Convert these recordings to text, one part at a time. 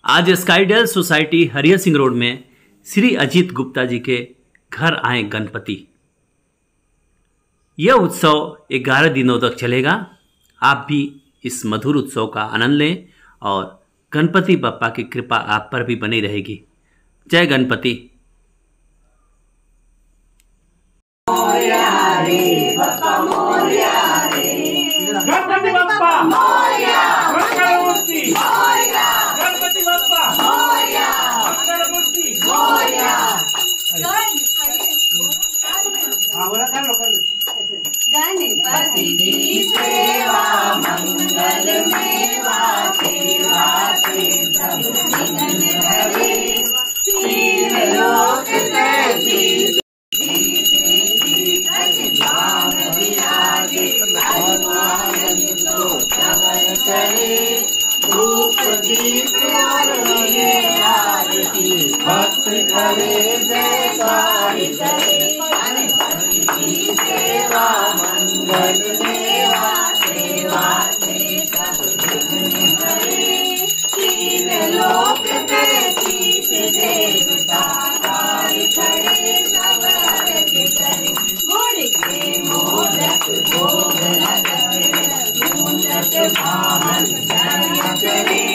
आज स्काईडेल society Harihar Singh road में श्री अजीत गुप्ता जी के घर आए गणपति। यह उत्सव 11 दिनों तक चलेगा। आप भी इस मधुर उत्सव का आनंद लें और गणपति बप्पा की कृपा आप पर भी बनी रहेगी। जय गणपति। गणपति बप्पा मोरया, मंगलमूर्ति मोरया, गणपति बप्पा मोरया, मंगलमूर्ति मोरया। गणपति की सेवा मंगल में सेवा से सब विघ्न हरे, तीन लोक तैतीस करे, धूप दीप और आरती, भक्त करे जयकार करे। गणपति की सेवा मंगल मेवा सेवा से सब विघ्न हरे, तीन लोक तैतीस देवता कार्य करे सब अर्घ करे। गुड़ के मोदक भोग लगाए, वाहन जय करे,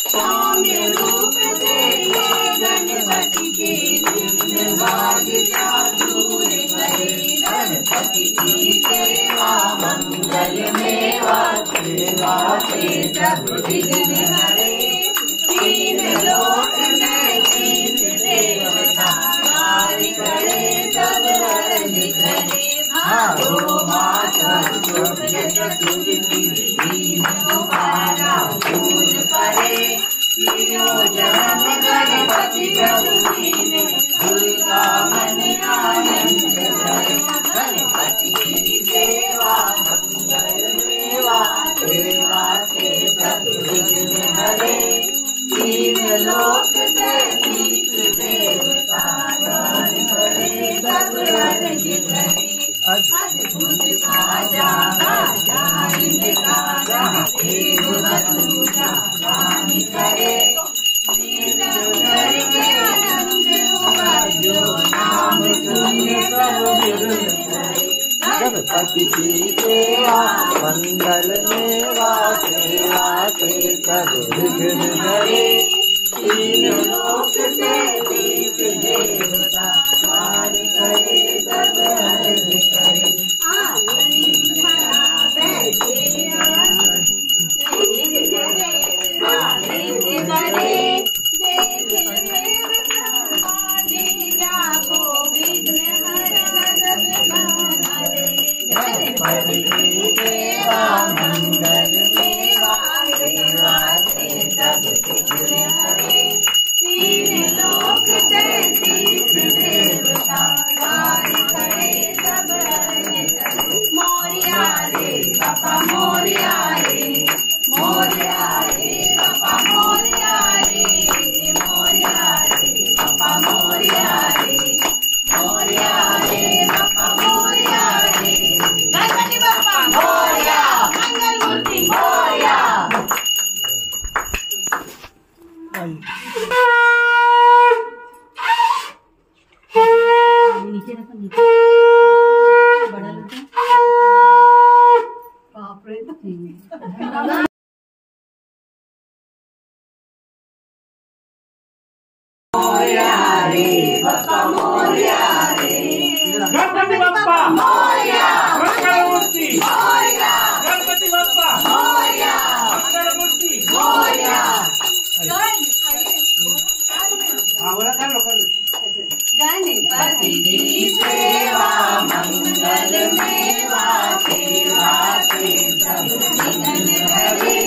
सौम्य रूप से ये गणपति के निम्न बाधिका दूर करे। गणपति की सेवा मंगल मेवा सेवा से सब विघ्न हरे, तीन लोक में तीस देवता कार्य करे सब अर्घ करे। भादो मास शुक्ल चतुर्थी फूल परे, जन्म गणपति प्रभु ने दुर्गा मन आनंद करे। गणपति की सेवा मंगल मेवा सेवा से सब विघ्न हरे, तीन लोक तैतीस देवता गान करे सब अर्घ करे। अद्भुत राजा राजा इनका देव बधूजा गान करे, करके आनंद हुआ जो नाम सुने सब विघ्न करे। गणपति की सेवा मंगल मेवा सेवा से सब विघ्न हरे, तीन लोक तैतीस देवता कार्य करे सब अर्घ करे। गणपति की सेवा मंगल मेवा सेवा से सब विघ्न हरे, तीन लोक तैतीस देवता कार्य करे सब अर्घ करे। मोरया रे बप्पा मोरया रे, मोरया रे बप्पा मोरया रे, मोरया रे बप्पा मोरया रे, मोरया रे बप्पा मोरया रे। गणपति बप्पा मोरया, मंगलमूर्ति मोरया। नीचे रखो, नीचे बड़ा बाप रे। मोरया रे बप्पा मोरया रे, गणपति बप्पा मोरया, मंगलमूर्ति मोरया, गणपति बप्पा मोरया, मंगलमूर्ति मोरया। गणपति की सेवा मंगल मेवा सेवा से सब विघ्न हरे,